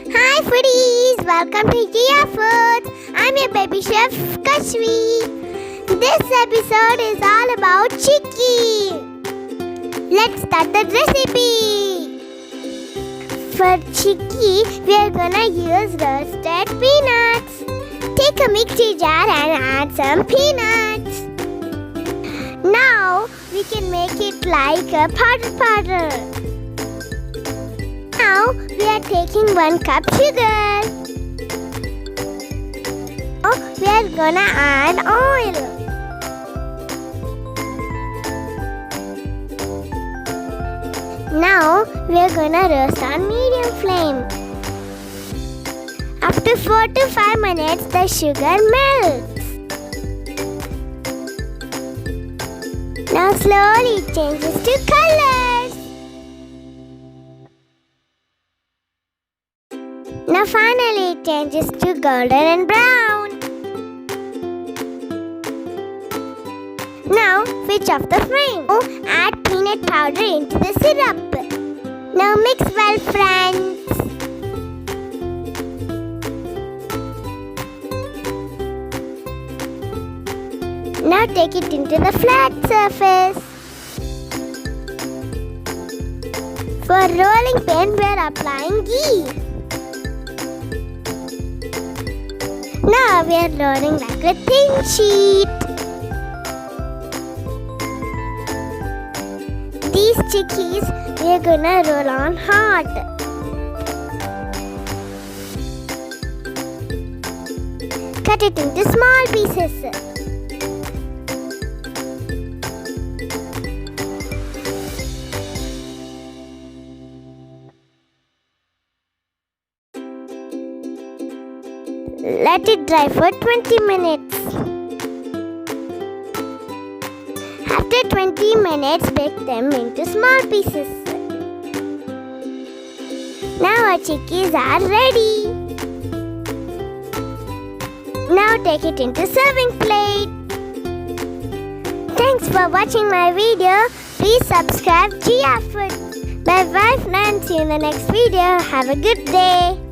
Hi Foodies! Welcome to Gia Foods. I'm your baby chef Kashvi. This episode is all about Chikki. Let's start the recipe. For Chikki, we are gonna use roasted peanuts. Take a mixie jar and add some peanuts. Now we can make it like a powder. Now we are taking 1 cup sugar. Now we are gonna add oil. Now we are gonna roast on medium flame. After 4 to 5 minutes, the sugar melts. Now slowly it changes to colors. Now finally it changes to golden and brown. Now switch off the flame. Add peanut powder into the syrup. Now mix well, friends. Now take it into the flat surface. For rolling pin, we are applying ghee. Now we are rolling like a thin sheet. These chikkis we are gonna roll on hot. Cut it into small pieces. Let it dry for 20 minutes. After 20 minutes, bake them into small pieces. Now our chikkis are ready. Now take it into serving plate. Thanks for watching my video. Please subscribe Gia Food. Bye bye friends. See you in the next video. Have a good day.